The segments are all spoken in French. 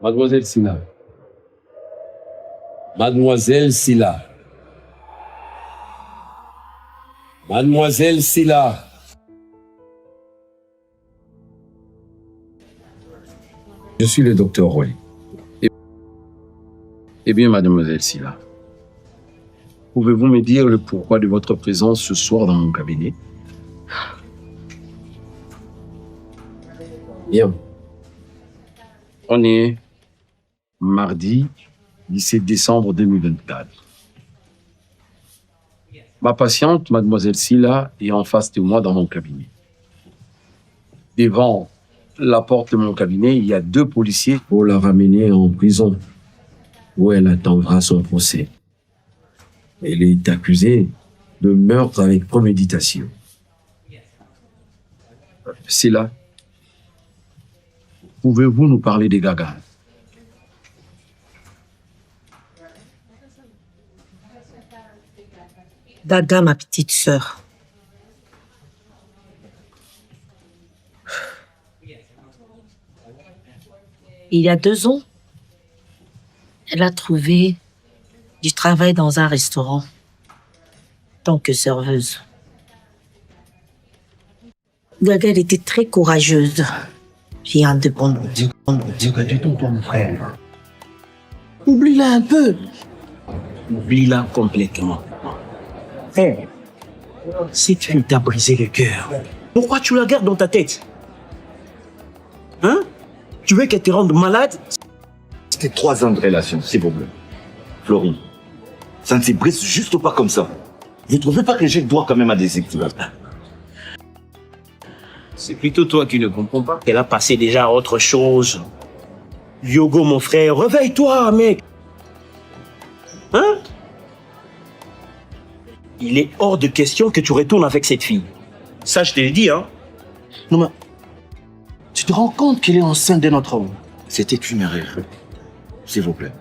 Mademoiselle Silla. Mademoiselle Silla. Mademoiselle Silla. Je suis le docteur Roy. Eh bien, mademoiselle Silla, pouvez-vous me dire le pourquoi de votre présence ce soir dans mon cabinet? Bien. On est mardi 17 décembre 2024. Ma patiente, mademoiselle Silla, est en face de moi dans mon cabinet. Devant la porte de mon cabinet, il y a 2 policiers Pour la ramener en prison, où elle attendra son procès. Elle est accusée de meurtre avec préméditation. Silla, pouvez-vous nous parler des Gagas? Gaga, ma petite sœur. Il y a 2 ans, elle a trouvé du travail dans un restaurant, tant que serveuse. Gaga, elle était très courageuse et indépendante. Dis que tu toi, mon frère. Oublie-la un peu. Oublie-la complètement. Frère, cette fille t'a brisé le cœur. Pourquoi tu la gardes dans ta tête? Hein? Tu veux qu'elle te rende malade? C'était 3 ans de relation, s'il vous plaît. Florine, ça ne se brise juste pas comme ça. Vous ne trouvez pas que j'ai le droit quand même à des équipes? C'est plutôt toi qui ne comprends pas qu'elle a passé déjà à autre chose. Yogo, mon frère, réveille-toi, mec. Hein? Il est hors de question que tu retournes avec cette fille. Ça, je te l'ai dit, hein. Non, mais tu te rends compte qu'elle est enceinte de notre homme? C'était une erreur. S'il vous plaît.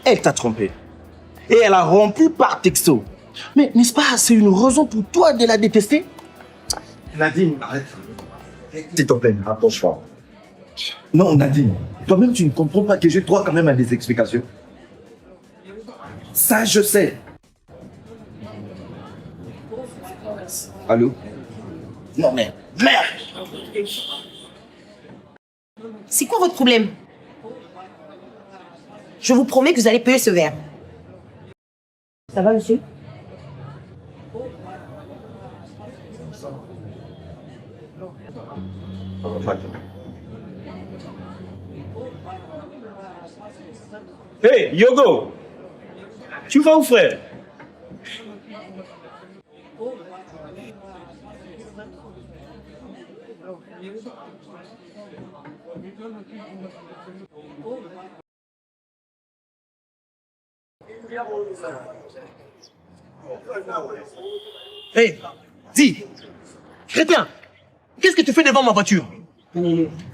Elle t'a trompé. Et elle a rompu par texto. Mais n'est-ce pas, c'est une raison pour toi de la détester? Nadine, arrête. S'il te plaît, rapproche-toi. Non, Nadine, toi-même tu ne comprends pas que j'ai droit quand même à des explications. Ça, je sais. Allô? Non, mais merde! C'est quoi votre problème? Je vous promets que vous allez payer ce verre. Ça va, monsieur? Hey, Yogo! Tu vas où, frère? Hey, dis! Chrétien! Qu'est-ce que tu fais devant ma voiture?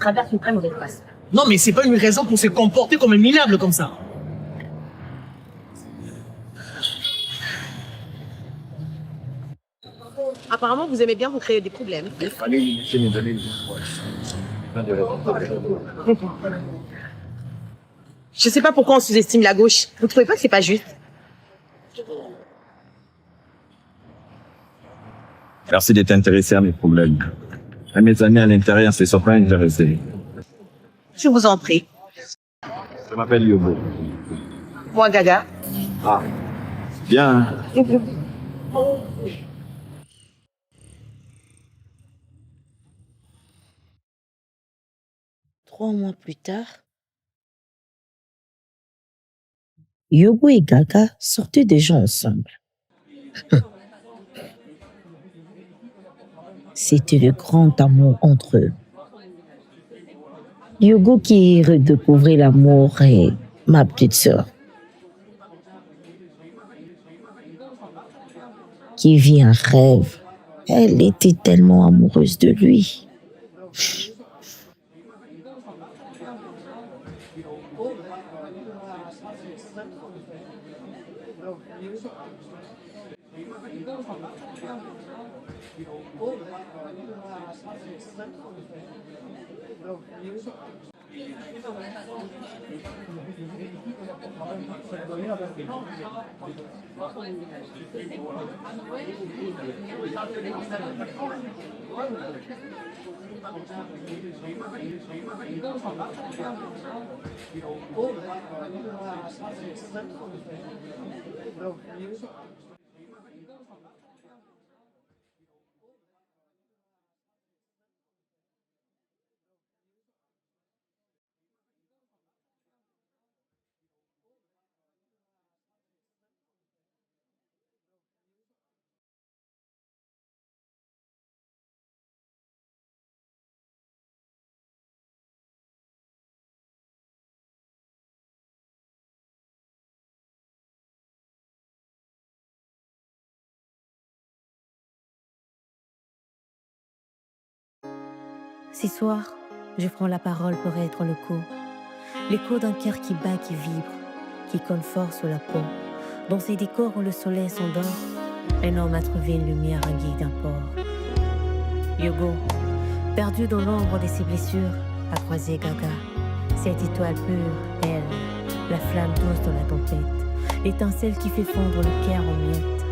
Traverse une très mauvaise passe. Non, mais c'est pas une raison pour se comporter comme un minable comme ça. Apparemment, vous aimez bien vous créer des problèmes. Je sais pas pourquoi on sous-estime la gauche. Vous trouvez pas que c'est pas juste? Merci d'être intéressé à mes problèmes. À mes amis à l'intérieur, c'est pas intéressé. Je vous en prie. Je m'appelle Yobo. Moi, Gaga. Ah, bien. 3 mois plus tard, Yogo et Gaga sortaient déjà ensemble. C'était le grand amour entre eux. Yogo qui redécouvrait l'amour et ma petite sœur qui vit un rêve. Elle était tellement amoureuse de lui. Ce soir, je prends la parole pour être l'écho d'un cœur qui bat, qui vibre, qui colle fort sur la peau. Dans ces décors où le soleil s'endort, un homme a trouvé une lumière en guide d'un port. Yogo, perdu dans l'ombre de ses blessures, a croisé Gaga. Cette étoile pure, elle, la flamme douce dans la tempête, l'étincelle qui fait fondre le cœur en miettes.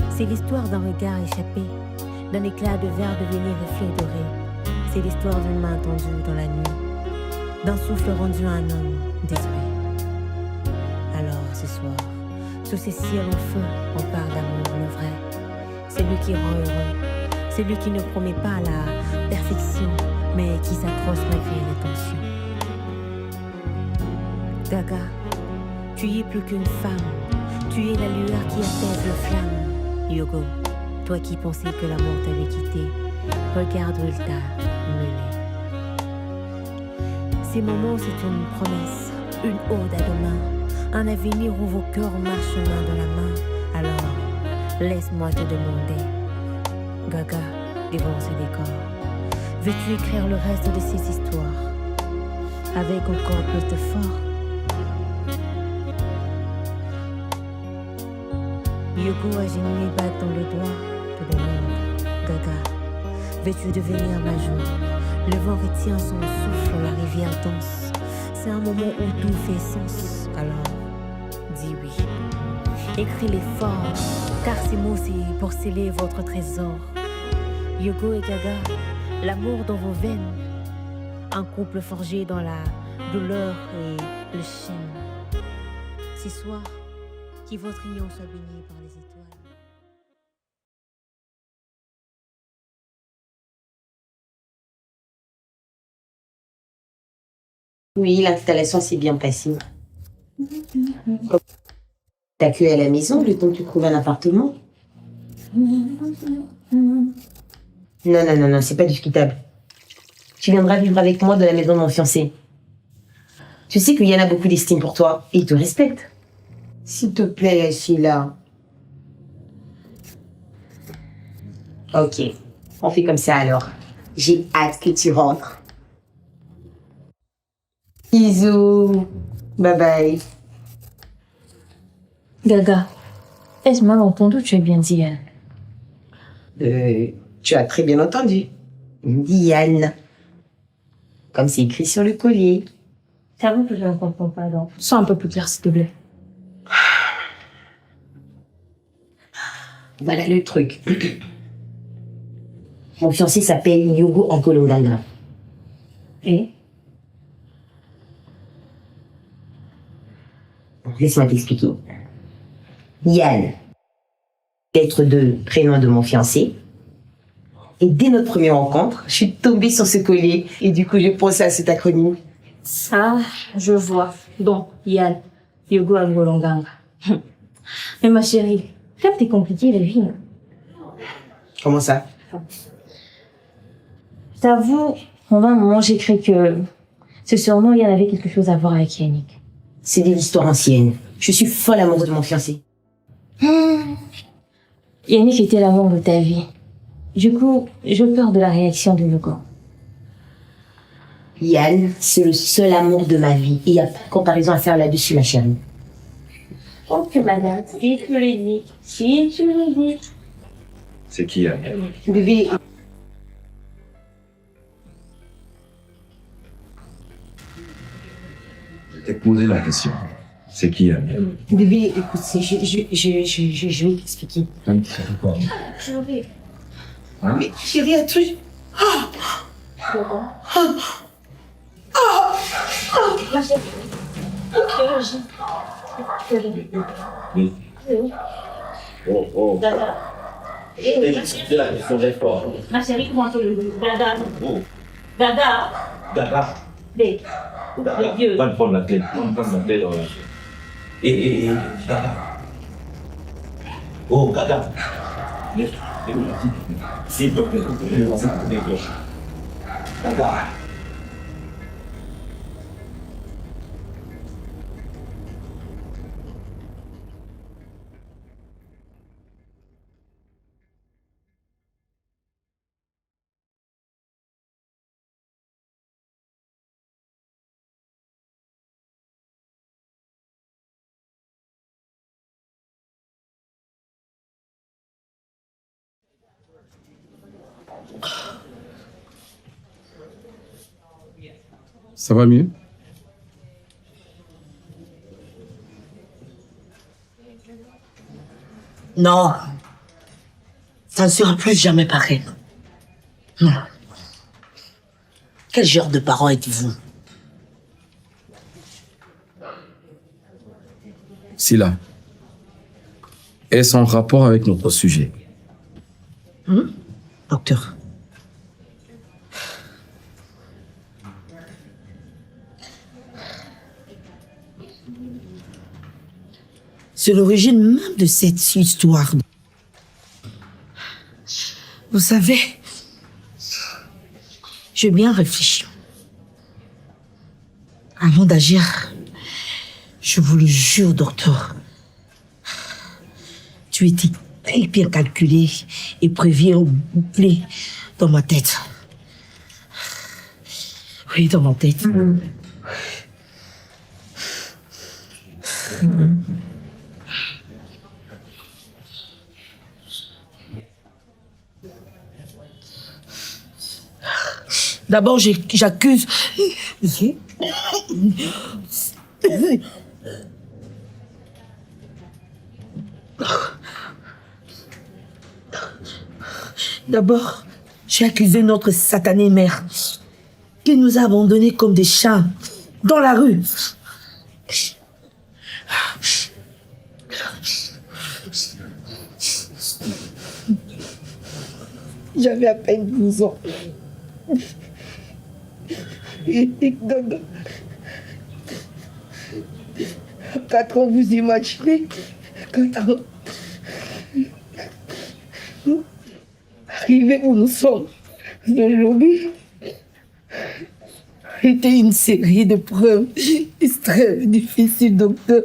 C'est l'histoire d'un regard échappé, d'un éclat de verre devenu reflet doré. C'est l'histoire d'une main tendue dans la nuit, d'un souffle rendu à un homme détruit. Alors ce soir, sous ces ciels en feu, on parle d'amour le vrai. C'est lui qui rend heureux, c'est lui qui ne promet pas la perfection, mais qui s'accroche malgré les tensions. Gaga, tu y es plus qu'une femme, tu es la lueur qui apaise le flamme. Yogo, toi qui pensais que l'amour t'avait quitté, regarde où il t'a mené. Ces moments, c'est une promesse, une ode à demain, un avenir où vos cœurs marchent main dans la main. Alors, laisse-moi te demander, Gaga, devant ce décor, veux-tu écrire le reste de ces histoires avec encore plus de fort? Yogo agenouillé bat dans le doigt, te demande, Gaga, veux-tu devenir ma jour? Le vent retient son souffle, la rivière danse. C'est un moment où tout fait sens. Alors, dis oui. Écris-les fort, car ces mots c'est pour sceller votre trésor. Yogo et Gaga, l'amour dans vos veines. Un couple forgé dans la douleur et le chêne. Ce soir, qui votre union soit bénie par les étoiles. Oui, l'installation s'est bien passée. T'as accueilli à la maison le temps que tu trouves un appartement? Non, c'est pas discutable. Tu viendras vivre avec moi dans la maison de mon fiancé. Tu sais que Yann a beaucoup d'estime pour toi et il te respecte. S'il te plaît, Sheila. Ok, on fait comme ça alors. J'ai hâte que tu rentres. Bisous. Bye bye. Gaga, ai-je mal entendu ou tu as bien dit Yann? Tu as très bien entendu. Yann. Comme c'est écrit sur le collier. J'avoue que je ne comprends pas, donc. Sois un peu plus clair, s'il te plaît. Voilà le truc. Mon fiancé s'appelle Yogo Ngolonganga. Et? Laisse-moi t'expliquer. Yann, lettre de prénom de mon fiancé. Et dès notre première rencontre, je suis tombée sur ce collier. Et du coup, j'ai pensé à cet acronyme. Ah, je vois. Donc, Yann, Yogo Ngolonganga. Mais ma chérie, comme t'es compliquée la vie. Comment ça? Je t'avoue, pendant un moment, j'ai cru que ce surnom, Yann avait quelque chose à voir avec Yannick. C'est de l'histoire ancienne. Je suis folle amoureuse de mon fiancé. Yannick était l'amour de ta vie. Du coup, j'ai peur de la réaction de Yogo. Yann, c'est le seul amour de ma vie. Il n'y a pas de comparaison à faire là-dessus, ma chérie. Ok, madame. Si tu le dis. Si tu le dis. C'est qui, Anne? Bébé, Je t'ai posé la question. C'est qui, Anne? bébé, écoute, je vais t'expliquer. Chérie. Hein? Mais chérie, un truc. Oui. Oh, oh. C'est la question des forts. Ma chérie, comment tu le Dada. Oh, Dada. Gaga. Des. Gaga. Dieu. Va me prendre la clé. Va me prendre la clé dans la... Gaga. Oh, Gaga. S'il te plaît. Gaga. Ça va mieux? Non. Ça ne sera plus jamais pareil. Non. Quel genre de parent êtes-vous? Sila, est-ce en rapport avec notre sujet? Docteur. C'est l'origine même de cette histoire. Vous savez, j'ai bien réfléchi. Avant d'agir, je vous le jure, docteur, tu étais très bien calculé et prévu bouclé dans ma tête. Oui, dans ma tête. D'abord, j'accuse. D'abord, j'ai accusé notre satanée mère qui nous a abandonnés comme des chats dans la rue. J'avais à peine 12 ans. Et à 4 ans, vous imaginez, 4 ans. Arrivé où nous sommes aujourd'hui, était une série de preuves très difficiles, docteur.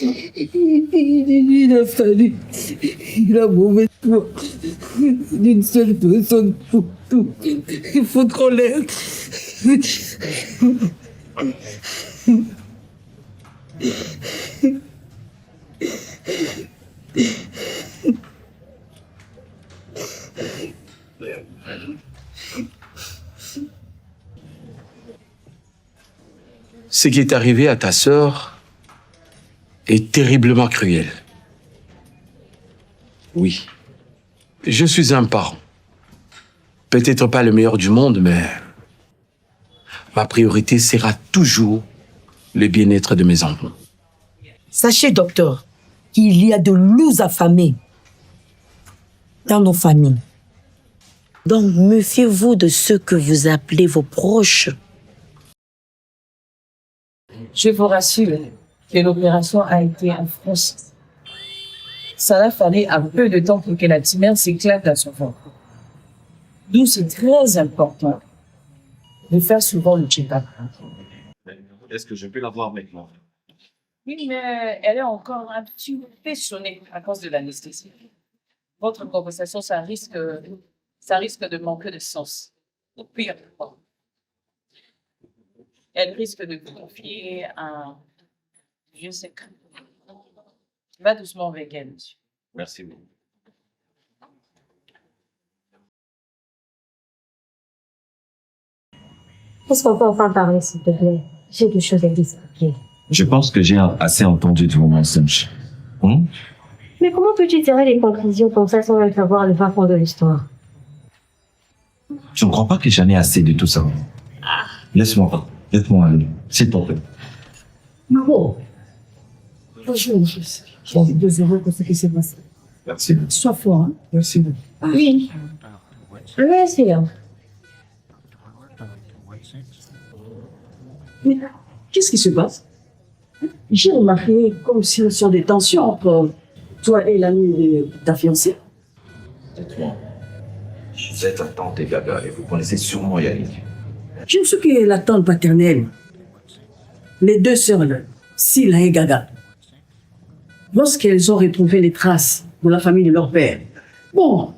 Il a fallu la mauvaise foi d'une seule personne pour tout. Il faut qu'on l'aide. Ce qui est arrivé à ta sœur est terriblement cruel. Oui, je suis un parent. Peut-être pas le meilleur du monde, mais ma priorité sera toujours le bien-être de mes enfants. Sachez, docteur, qu'il y a de loups affamés dans nos familles. Donc, méfiez-vous de ceux que vous appelez vos proches. Je vous rassure que l'opération a été en France. Ça a fallu un peu de temps pour que la tumeur s'éclate dans son ventre. D'où c'est très important de faire souvent le check-up. Est-ce que je peux la voir maintenant? Oui, mais elle est encore un petit peu sonnée à cause de l'anesthésie. Votre conversation, ça risque de manquer de sens. Ou pire, elle risque de vous confier un vieux secret. Va doucement avec elle, monsieur. Merci beaucoup. Est-ce qu'on peut enfin parler, s'il te plaît? J'ai des choses à t'expliquer. Je pense que j'ai assez entendu de vos mensonges. Mais comment peux-tu tirer les conclusions comme ça sans même savoir le fin fond de l'histoire? Je ne crois pas que j'en ai assez de tout ça. Laisse-moi aller, s'il te plaît. Margot. Bonjour. Je suis désolée pour ce qui s'est passé. Merci. Sois fort, hein. Merci. Oui. Oui, c'est là. Mais qu'est-ce qui se passe? J'ai remarqué comme s'il y a des tensions entre toi et l'ami de ta fiancée. Dites-moi, vous êtes la tante et Gaga et vous connaissez sûrement Yannick. Je ne suis que la tante paternelle. Les deux sœurs, là, Sila et Gaga. Lorsqu'elles ont retrouvé les traces de la famille de leur père, bon,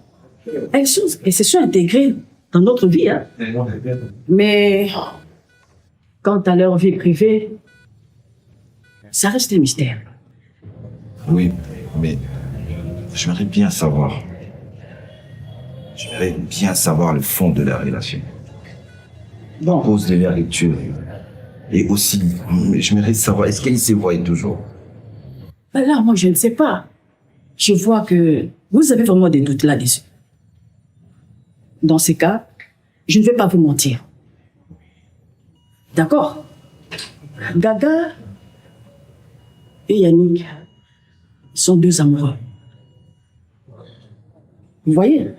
elles se sont intégrées dans notre vie, hein. Mais quant à leur vie privée, ça reste un mystère. Oui, mais j'aimerais bien savoir. J'aimerais bien savoir le fond de la relation. La cause de la rupture. Et aussi, j'aimerais savoir, est-ce qu'elle se voit toujours? Ben là, moi, je ne sais pas. Je vois que vous avez vraiment des doutes là-dessus. Dans ces cas, je ne vais pas vous mentir. D'accord? Gaga et Yannick sont deux amoureux. Vous voyez?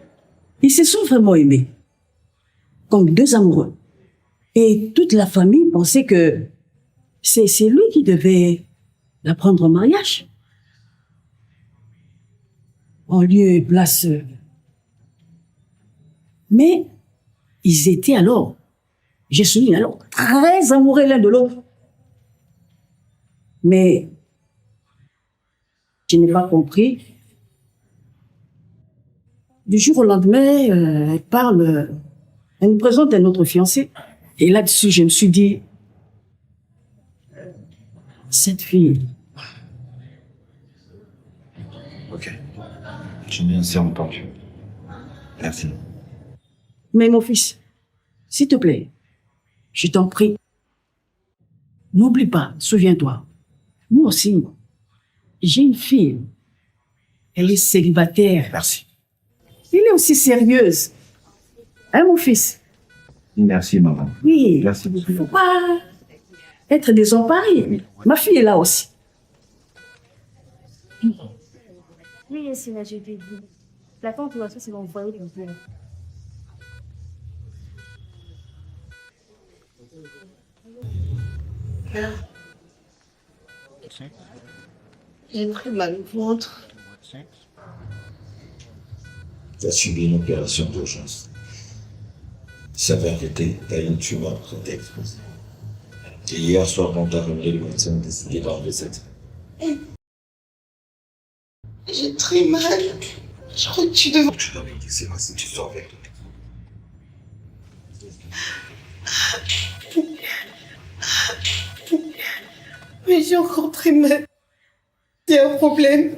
Ils se sont vraiment aimés. Comme deux amoureux. Et toute la famille pensait que c'est lui qui devait la prendre en mariage. En lieu et place. Mais ils étaient alors, je souligne alors, très amoureux l'un de l'autre. Mais je n'ai pas compris. Du jour au lendemain, elle nous présente un autre fiancé. Et là-dessus, je me suis dit, cette fille. Ok. Je n'ai assez entendu. Merci. Mais mon fils, s'il te plaît, je t'en prie, n'oublie pas, souviens-toi, moi aussi, j'ai une fille. Elle est célibataire. Merci. Elle est aussi sérieuse. Hein, mon fils? Merci, maman. Oui. Merci Il beaucoup. ne faut pas être désemparé. Ma fille est là aussi. Oui, c'est là, je t'ai dit. La tante, tu vois, ça, c'est mon foyer de père. J'ai très mal au ventre. Tu as subi une opération d'urgence. Il s'avère que tu as une tumeur qui t'est exposée. Et hier soir, quand tu as ramené, le médecin a décidé d'enlever cette. J'ai très mal. Je crois que tu devrais... Tu dois me dire, c'est si tu sors avec toi. Mais j'ai encore très mal. Il y a un problème.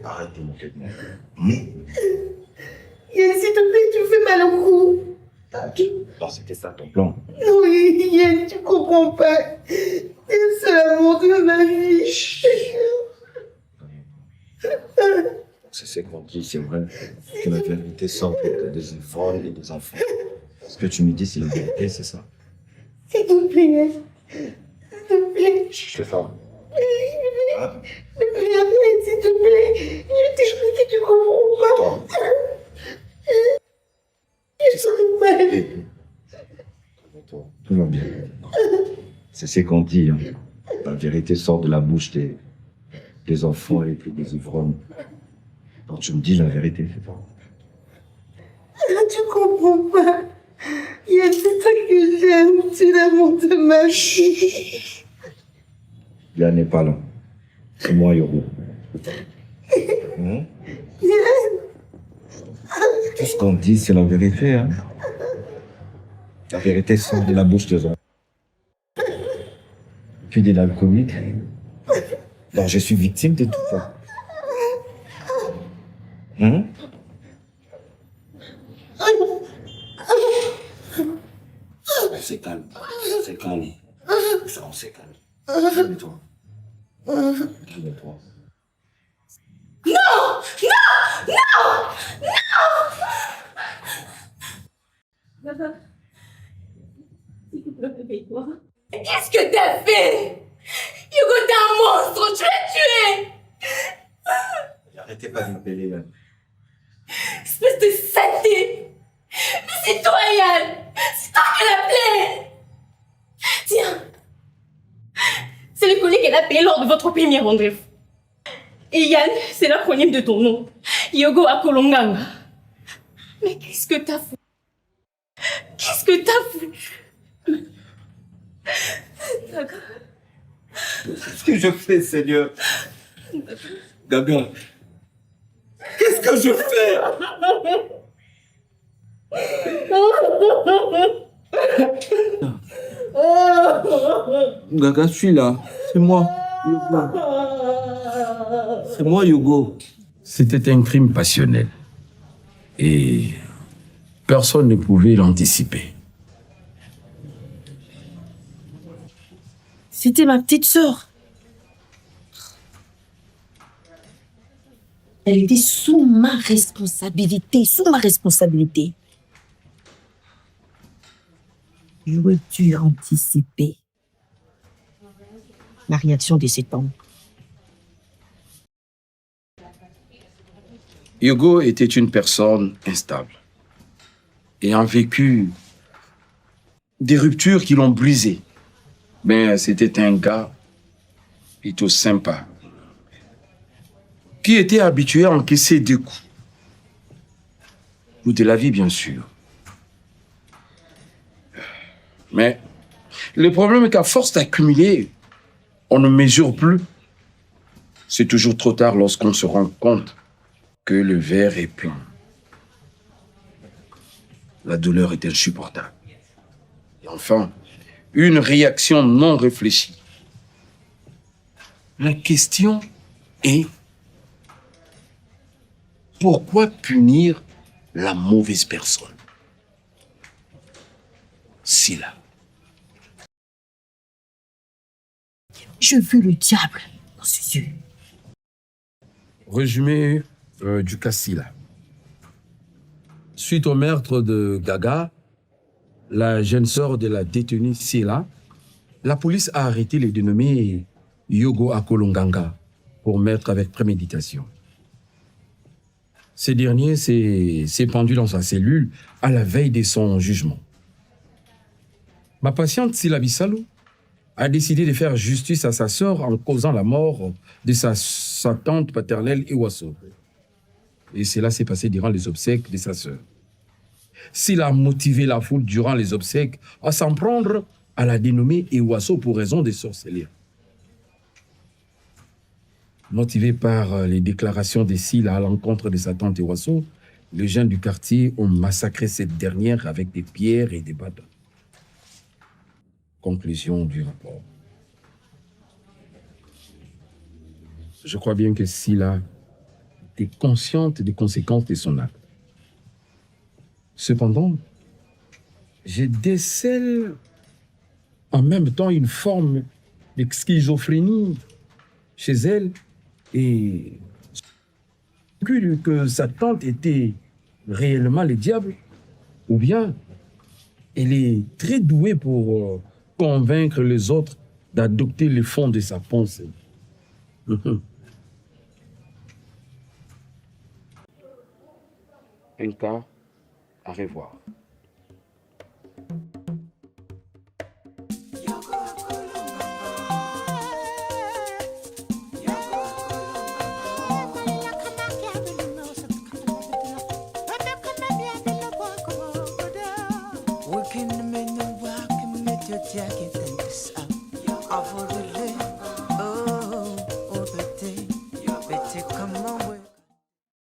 Arrête de moquer de moi. Yann, s'il te plaît, tu me fais mal au cou. Non, c'était ça ton plan. Oui, Yann, tu comprends pas. C'est le seul amour de ma vie. C'est ce qu'on dit, c'est vrai. Que la vérité sort des ivrognes et des enfants. Ce que tu me dis, c'est la vérité, c'est ça. S'il te plaît, Yann. S'il te plaît. Je te ferme. Arrête, s'il te plaît. Je t'explique que tu comprends pas. J'ai très mal. Tout va bien. C'est ce qu'on dit. Hein. La vérité sort de la bouche des enfants et des ivrognes. Donc tu me dis la vérité, c'est ça. Tu comprends pas. Yann, c'est toi que j'aime. C'est l'amour de ma vie. Yann n'est pas là. C'est moi, Yoro. Tout ce qu'on dit, c'est la vérité. Hein. La vérité sort de la bouche des enfants. Puis de l'alcoolique. Donc je suis victime de tout ça. Hein? C'est calme. C'est calme. Ça, on s'est calme. Calme-toi. Calme-toi. Qu'est-ce que t'as fait? Hugo, t'es un monstre, tu l'as tué! Arrêtez pas de me péler, là. Espèce de saleté! Mais c'est toi, Yann! C'est toi qui l'as appelé! Tiens! C'est le collier qu'elle a payé lors de votre premier rendez-vous. Et Yann, c'est l'acronyme de ton nom. Yogo Akolonganga. Mais qu'est-ce que t'as fait? Qu'est-ce que t'as fait? D'accord. Qu'est-ce que je fais, Seigneur? Gaga, qu'est-ce que je fais? Gaga, je suis là. C'est moi, Yogo. C'est moi, Yogo. C'était un crime passionnel. Et personne ne pouvait l'anticiper. C'était ma petite sœur. Elle était sous ma responsabilité, sous ma responsabilité. J'aurais dû anticiper la réaction de cet homme. Hugo était une personne instable, ayant vécu des ruptures qui l'ont brisé. Mais c'était un gars plutôt sympa, qui était habitué à encaisser des coups. Ou de la vie, bien sûr. Mais le problème est qu'à force d'accumuler, on ne mesure plus. C'est toujours trop tard lorsqu'on se rend compte que le verre est plein. La douleur est insupportable. Et enfin, une réaction non réfléchie. La question est: pourquoi punir la mauvaise personne? Sila. Je veux le diable dans ses yeux. Résumé du cas Sila. Suite au meurtre de Gaga, la jeune sœur de la détenue Sila, la police a arrêté le dénommé Yogo Akolonganga pour meurtre avec préméditation. Ce dernier s'est pendu dans sa cellule à la veille de son jugement. Ma patiente Sila Bissalou a décidé de faire justice à sa sœur en causant la mort de sa tante paternelle Iwaso. Et cela s'est passé durant les obsèques de sa sœur. Sila a motivé la foule durant les obsèques à s'en prendre à la dénommée Iwaso pour raison de sorcellerie. Motivé par les déclarations de Sila à l'encontre de sa tante Iwaso, les gens du quartier ont massacré cette dernière avec des pierres et des bâtons. Conclusion du rapport. Je crois bien que Sila était consciente des conséquences de son acte. Cependant, je décèle en même temps une forme de schizophrénie chez elle et que sa tante était réellement le diable, ou bien elle est très douée pour convaincre les autres d'adopter le fond de sa pensée. Un cas à revoir.